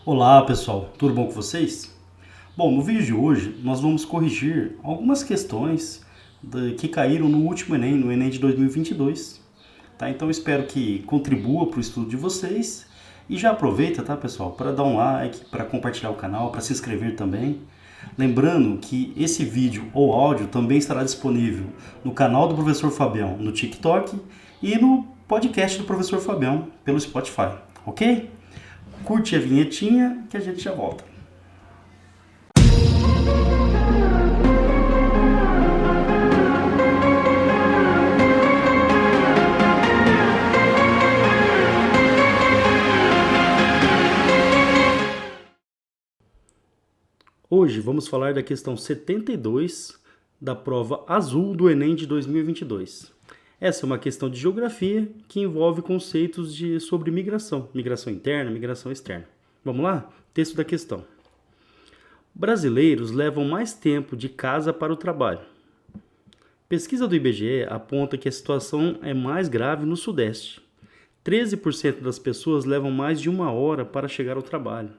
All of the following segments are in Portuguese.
Olá pessoal, tudo bom com vocês? Bom, no vídeo de hoje nós vamos corrigir algumas questões que caíram no último Enem, no Enem de 2022. Tá? Então espero que contribua para o estudo de vocês e já aproveita, tá pessoal, para dar um like, para compartilhar o canal, para se inscrever também. Lembrando que esse vídeo ou áudio também estará disponível no canal do Professor Fabião no TikTok e no podcast do Professor Fabião pelo Spotify, ok? Curte a vinhetinha que a gente já volta. Hoje vamos falar da questão 72 da prova azul do Enem de 2022. Essa é uma questão de geografia que envolve conceitos sobre migração, migração interna, migração externa. Vamos lá? Texto da questão. Brasileiros levam mais tempo de casa para o trabalho. Pesquisa do IBGE aponta que a situação é mais grave no Sudeste. 13% das pessoas levam mais de 1 hora para chegar ao trabalho.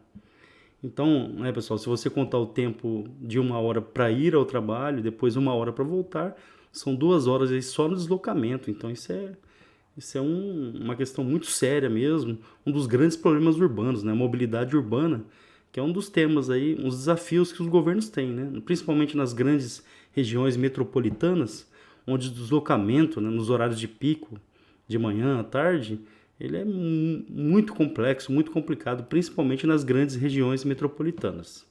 Então, pessoal, se você contar o tempo de 1 hora para ir ao trabalho, depois 1 hora para voltar, são 2 horas aí só no deslocamento. Então, isso é uma questão muito séria mesmo, um dos grandes problemas urbanos, né? A mobilidade urbana, que é um dos temas aí, uns desafios que os governos têm, né? Principalmente nas grandes regiões metropolitanas, onde o deslocamento, né, nos horários de pico, de manhã à tarde, ele é muito complexo, muito complicado, principalmente nas grandes regiões metropolitanas.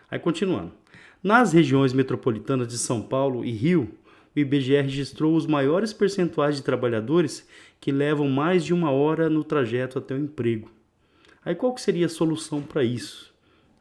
Aí continuando. Nas regiões metropolitanas de São Paulo e Rio, o IBGE registrou os maiores percentuais de trabalhadores que levam mais de 1 hora no trajeto até o emprego. Aí qual que seria a solução para isso?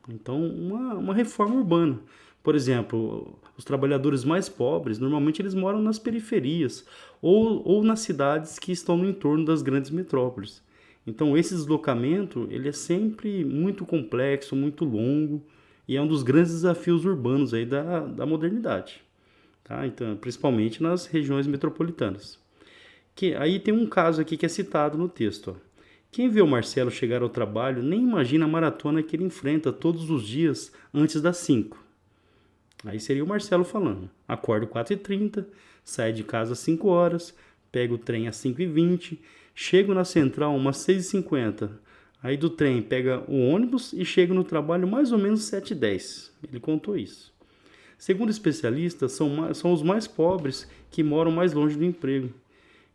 Então, uma reforma urbana. Por exemplo, os trabalhadores mais pobres, normalmente eles moram nas periferias ou nas cidades que estão no entorno das grandes metrópoles. Então, esse deslocamento ele é sempre muito complexo, muito longo e é um dos grandes desafios urbanos aí da modernidade. Tá? Então, principalmente nas regiões metropolitanas. Aí tem um caso aqui que é citado no texto. Ó. Quem vê o Marcelo chegar ao trabalho nem imagina a maratona que ele enfrenta todos os dias antes das 5. Aí seria o Marcelo falando. Acordo 4h30, saio de casa às 5 horas, pego o trem às 5h20, chego na central umas 6h50. Aí do trem pega o ônibus e chego no trabalho mais ou menos 7h10. Ele contou isso. Segundo especialistas, são os mais pobres que moram mais longe do emprego.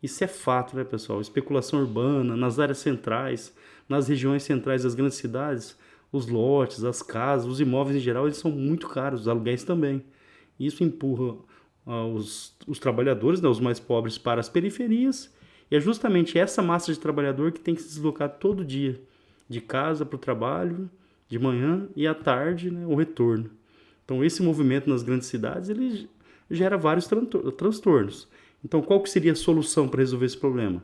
Isso é fato, né, pessoal? Especulação urbana, nas áreas centrais, nas regiões centrais das grandes cidades, os lotes, as casas, os imóveis em geral, eles são muito caros, os aluguéis também. Isso empurra os trabalhadores, né, os mais pobres, para as periferias, e é justamente essa massa de trabalhador que tem que se deslocar todo dia, de casa para o trabalho, de manhã e à tarde, né, o retorno. Então, esse movimento nas grandes cidades, ele gera vários transtornos. Então, qual que seria a solução para resolver esse problema?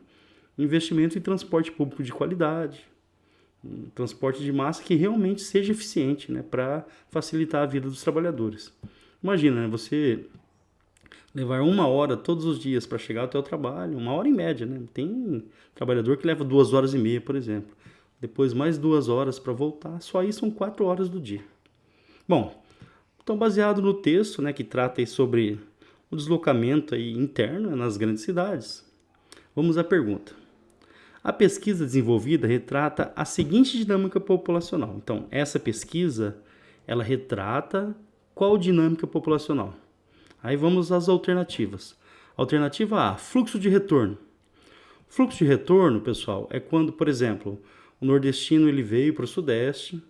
Investimento em transporte público de qualidade, um transporte de massa que realmente seja eficiente, né, para facilitar a vida dos trabalhadores. Imagina, né, você levar 1 hora todos os dias para chegar até o trabalho, 1 hora em média. Né? Tem trabalhador que leva 2 horas e meia, por exemplo. Depois mais 2 horas para voltar, só aí são 4 horas do dia. Bom, então baseado no texto, né, que trata aí sobre o deslocamento aí interno nas grandes cidades, vamos à pergunta. A pesquisa desenvolvida retrata a seguinte dinâmica populacional. Então, essa pesquisa, ela retrata qual dinâmica populacional? Aí vamos às alternativas. Alternativa A, fluxo de retorno. Fluxo de retorno, pessoal, é quando, por exemplo, o nordestino ele veio para o Sudeste,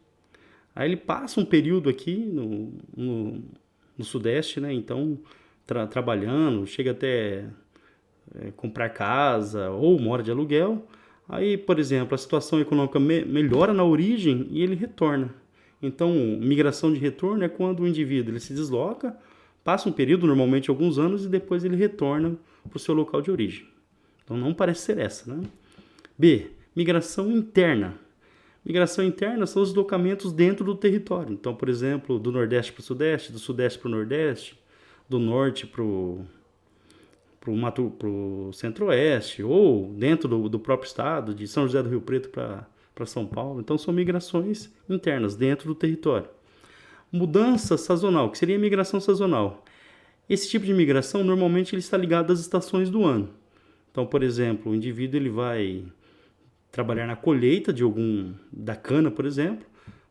aí ele passa um período aqui no Sudeste, né? Então, trabalhando, chega até comprar casa ou mora de aluguel. Aí, por exemplo, a situação econômica melhora na origem e ele retorna. Então, migração de retorno é quando o indivíduo ele se desloca, passa um período, normalmente alguns anos, e depois ele retorna para o seu local de origem. Então, não parece ser essa, né? B, migração interna. Migração interna são os deslocamentos dentro do território. Então, por exemplo, do Nordeste para o Sudeste, do Sudeste para o Nordeste, do Norte para o Centro-Oeste, ou dentro do próprio estado, de São José do Rio Preto para para São Paulo. Então são migrações internas dentro do território. Mudança sazonal, que seria a migração sazonal. Esse tipo de migração normalmente ele está ligado às estações do ano. Então, por exemplo, o indivíduo ele vai trabalhar na colheita da cana, por exemplo,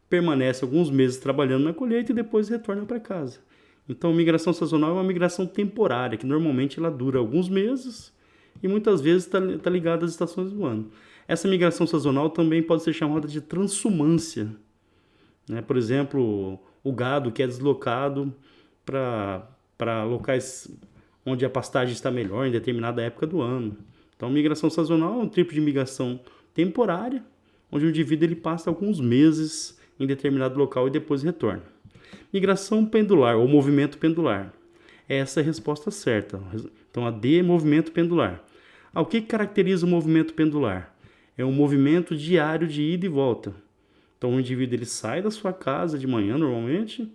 permanece alguns meses trabalhando na colheita e depois retorna para casa. Então, migração sazonal é uma migração temporária, que normalmente ela dura alguns meses e muitas vezes está ligada às estações do ano. Essa migração sazonal também pode ser chamada de transumância, né? Por exemplo, o gado que é deslocado para locais onde a pastagem está melhor em determinada época do ano. Então, migração sazonal é um tipo de migração temporária, onde o indivíduo ele passa alguns meses em determinado local e depois retorna. Migração pendular ou movimento pendular. Essa é a resposta certa. Então, a D é movimento pendular. O que caracteriza o movimento pendular? É um movimento diário de ida e volta. Então, o indivíduo ele sai da sua casa de manhã, normalmente,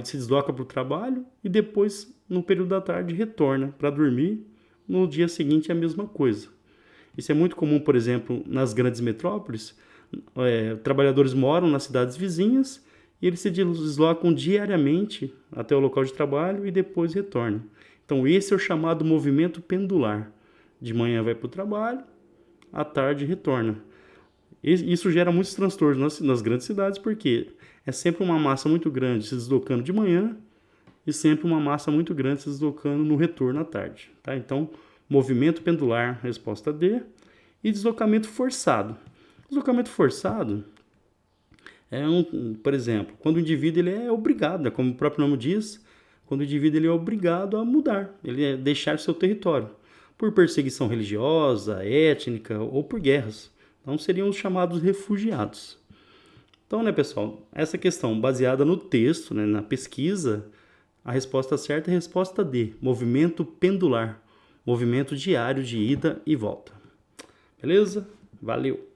se desloca para o trabalho e depois, no período da tarde, retorna para dormir. No dia seguinte, é a mesma coisa. Isso é muito comum, por exemplo, nas grandes metrópoles. Trabalhadores moram nas cidades vizinhas e eles se deslocam diariamente até o local de trabalho e depois retornam. Então, esse é o chamado movimento pendular. De manhã vai para o trabalho, à tarde retorna. Isso gera muitos transtornos nas grandes cidades, porque é sempre uma massa muito grande se deslocando de manhã e sempre uma massa muito grande se deslocando no retorno à tarde. Tá? Então, movimento pendular, resposta D. E deslocamento forçado. Deslocamento forçado por exemplo, quando o indivíduo ele é obrigado, como o próprio nome diz, quando o indivíduo ele é obrigado a mudar, ele é deixar seu território, por perseguição religiosa, étnica ou por guerras. Então seriam os chamados refugiados. Então, né, pessoal, essa questão baseada no texto, né, na pesquisa, a resposta certa é a resposta D, movimento pendular, movimento diário de ida e volta. Beleza? Valeu!